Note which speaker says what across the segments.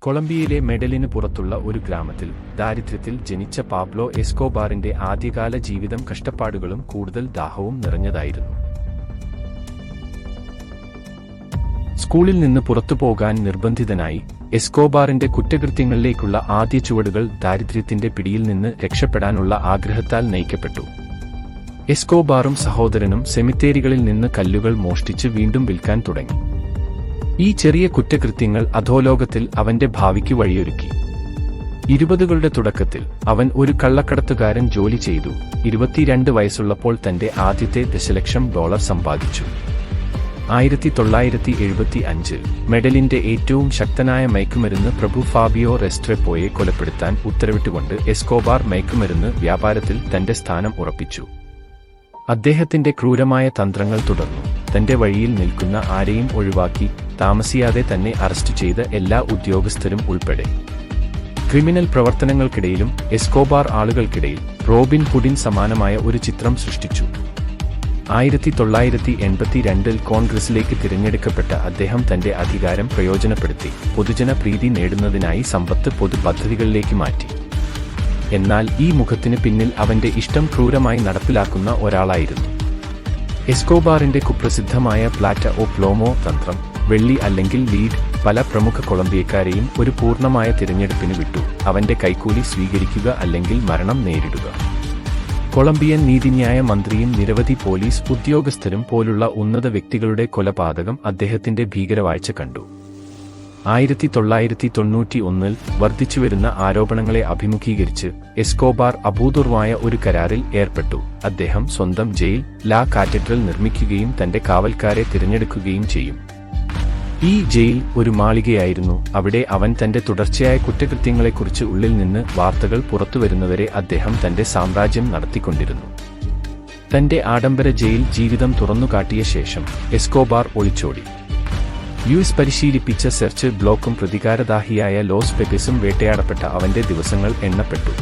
Speaker 1: കൊളംബിയയിലെ മെഡലിന് പുറത്തുള്ള ഒരു ഗ്രാമത്തിൽ ദാരിദ്ര്യത്തിൽ ജനിച്ച പാബ്ലോ എസ്കോബാറിന്റെ ആദ്യകാല ജീവിതം കഷ്ടപ്പാടുകളും കൂടുതൽ ദാഹവും നിറഞ്ഞതായിരുന്നു. സ്കൂളിൽ നിന്ന് പുറത്തുപോകാൻ നിർബന്ധിതനായി എസ്കോബാറിന്റെ കുറ്റകൃത്യങ്ങളിലേക്കുള്ള ആദ്യ ചുവടുകൾ ദാരിദ്ര്യത്തിന്റെ പിടിയിൽ നിന്ന് രക്ഷപ്പെടാനുള്ള ആഗ്രഹത്താൽ നയിക്കപ്പെട്ടു. എസ്കോബാറും സഹോദരനും സെമിത്തേരികളിൽ നിന്ന് കല്ലുകൾ മോഷ്ടിച്ച് വീണ്ടും വിൽക്കാൻ തുടങ്ങി. ഈ ചെറിയ കുറ്റകൃത്യങ്ങൾ അധോലോകത്തിൽ അവന്റെ ഭാവിക്ക് വഴിയൊരുക്കി. 20കളുടെ തുടക്കത്തിൽ അവൻ ഒരു കള്ളക്കടത്തുകാരൻ ജോലി ചെയ്തു. 22 വയസ്സുള്ളപ്പോൾ തന്റെ ആദ്യത്തെ $1,00,000 സമ്പാദിച്ചു. 1975 മെഡലിന്റെ ഏറ്റവും ശക്തനായ മയക്കുമരുന്ന് പ്രഭു ഫാബിയോ റെസ്ട്രെപ്പോയെ കൊലപ്പെടുത്താൻ ഉത്തരവിട്ടുകൊണ്ട് എസ്കോബാർ മയക്കുമരുന്ന് വ്യാപാരത്തിൽ തന്റെ സ്ഥാനം ഉറപ്പിച്ചു. അദ്ദേഹത്തിന്റെ ക്രൂരമായ തന്ത്രങ്ങൾ തുടർന്നു. തന്റെ വഴിയിൽ നിൽക്കുന്ന ആരെയും ഒഴിവാക്കി താമസിയാതെ തന്നെ അറസ്റ്റ് ചെയ്ത എല്ലാ ഉദ്യോഗസ്ഥരും ഉൾപ്പെടെ. ക്രിമിനൽ പ്രവർത്തനങ്ങൾക്കിടയിലും എസ്കോബാർ ആളുകൾക്കിടയിൽ റോബിൻ ഹുഡിന് സമാനമായ ഒരു ചിത്രം സൃഷ്ടിച്ചു. 1982 കോൺഗ്രസിലേക്ക് തിരഞ്ഞെടുക്കപ്പെട്ട അദ്ദേഹം തന്റെ അധികാരം പ്രയോജനപ്പെടുത്തി പൊതുജന പ്രീതി നേടുന്നതിനായി സമ്പത്ത് പൊതുപദ്ധതികളിലേക്ക് മാറ്റി. എന്നാൽ ഈ മുഖത്തിന് പിന്നിൽ അവന്റെ ഇഷ്ടം ക്രൂരമായി നടപ്പിലാക്കുന്ന ഒരാളായിരുന്നു. എസ്കോബാറിന്റെ കുപ്രസിദ്ധമായ പ്ലാറ്റ ഓ പ്ലോമോ തന്ത്രം, വെള്ളി അല്ലെങ്കിൽ ലീഡ്, പല പ്രമുഖ കൊളംബിയക്കാരെയും ഒരു പൂർണ്ണമായ തിരഞ്ഞെടുപ്പിന് വിട്ടു. അവന്റെ കൈക്കൂലി സ്വീകരിക്കുക അല്ലെങ്കിൽ മരണം നേരിടുക. കൊളംബിയൻ നീതിന്യായ മന്ത്രിയും നിരവധി പോലീസ് ഉദ്യോഗസ്ഥരും പോലുള്ള ഉന്നത വ്യക്തികളുടെ കൊലപാതകം അദ്ദേഹത്തിന്റെ ഭീകരവാഴ്ച കണ്ടു. 1991 വർദ്ധിച്ചുവരുന്ന ആരോപണങ്ങളെ അഭിമുഖീകരിച്ച് എസ്കോബാർ അഭൂതപൂർവമായ ഒരു കരാറിൽ ഏർപ്പെട്ടു. അദ്ദേഹം സ്വന്തം ജയിൽ, ലാ കാറ്റഡ്രൽ നിർമ്മിക്കുകയും തന്റെ കാവൽക്കാരെ തിരഞ്ഞെടുക്കുകയും ചെയ്യും. ഈ ജയിൽ ഒരു മാളികയായിരുന്നു. അവിടെ അവൻ തന്റെ തുടർച്ചയായ കുറ്റകൃത്യങ്ങളെക്കുറിച്ച് ഉള്ളിൽ നിന്ന് വാർത്തകൾ പുറത്തുവരുന്നവരെ അദ്ദേഹം തന്റെ സാമ്രാജ്യം നടത്തിക്കൊണ്ടിരുന്നു. തന്റെ ആഡംബര ജയിൽ ജീവിതം തുറന്നുകാട്ടിയ ശേഷം എസ്കോബാർ ഒളിച്ചോടി. യുഎസ് പരിശീലിപ്പിച്ച സെർച്ച് ബ്ലോക്കും പ്രതികാരദാഹിയായ ലോസ് പെഗസും വേട്ടയാടപ്പെട്ട അവന്റെ ദിവസങ്ങൾ എണ്ണപ്പെട്ടു.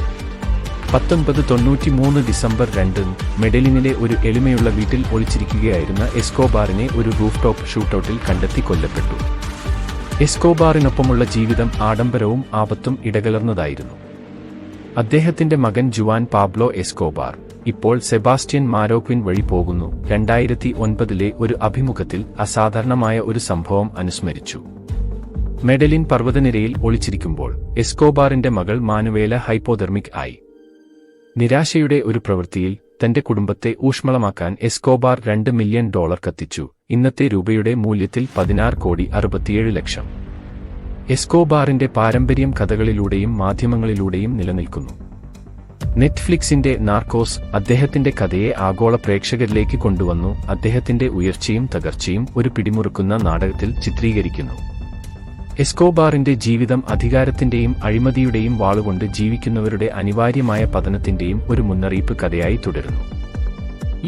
Speaker 1: 1993 ഡിസംബർ 2 മെഡലിനിലെ ഒരു എളിമയുള്ള വീട്ടിൽ ഒളിച്ചിരിക്കുകയായിരുന്ന എസ്കോബാറിനെ ഒരു റൂഫ് ടോപ്പ് ഷൂട്ടൌട്ടിൽ കണ്ടെത്തി കൊല്ലപ്പെട്ടു. എസ്കോബാറിനൊപ്പമുള്ള ജീവിതം ആഡംബരവും ആപത്തും ഇടകലർന്നതായിരുന്നു. അദ്ദേഹത്തിന്റെ മകൻ ജുവാൻ പാബ്ലോ എസ്കോബാർ ഇപ്പോൾ സെബാസ്റ്റ്യൻ മാരോക്വിൻ വഴി പോകുന്നു. 2009 ഒരു അഭിമുഖത്തിൽ അസാധാരണമായ ഒരു സംഭവം അനുസ്മരിച്ചു. മെഡലിൻ പർവ്വതനിരയിൽ ഒളിച്ചിരിക്കുമ്പോൾ എസ്കോബാറിന്റെ മകൾ മാനുവേല ഹൈപ്പോതെർമിക് ആയി. നിരാശയുടെ ഒരു പ്രവൃത്തിയിൽ തന്റെ കുടുംബത്തെ ഊഷ്മളമാക്കാൻ എസ്കോബാർ $2 മില്യൺ കത്തിച്ചു. ഇന്നത്തെ രൂപയുടെ മൂല്യത്തിൽ 16,67,00,000. എസ്കോബാറിന്റെ പാരമ്പര്യം കഥകളിലൂടെയും മാധ്യമങ്ങളിലൂടെയും നിലനിൽക്കുന്നു. നെറ്റ്ഫ്ലിക്സിന്റെ നാർക്കോസ് അദ്ദേഹത്തിന്റെ കഥയെ ആഗോള പ്രേക്ഷകരിലേക്ക് കൊണ്ടുവന്നു. അദ്ദേഹത്തിന്റെ ഉയർച്ചയും തകർച്ചയും ഒരു പിടിമുറുക്കുന്ന നാടകത്തിൽ ചിത്രീകരിക്കുന്നു. എസ്കോബാറിന്റെ ജീവിതം അധികാരത്തിന്റെയും അഴിമതിയുടെയും വാളുകൊണ്ട് ജീവിക്കുന്നവരുടെ അനിവാര്യമായ പതനത്തിന്റെയും ഒരു മുന്നറിയിപ്പ് കഥയായി തുടരുന്നു.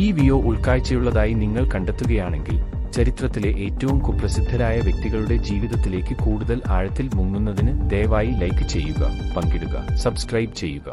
Speaker 1: ഈ വീഡിയോ ഉൾക്കാഴ്ചയുള്ളതായി നിങ്ങൾ കണ്ടെത്തുകയാണെങ്കിൽ ചരിത്രത്തിലെ ഏറ്റവും കുപ്രസിദ്ധരായ വ്യക്തികളുടെ ജീവിതത്തിലേക്ക് കൂടുതൽ ആഴത്തിൽ മുങ്ങുന്നതിന് ദയവായി ലൈക്ക് ചെയ്യുക, പങ്കിടുക, സബ്സ്ക്രൈബ് ചെയ്യുക.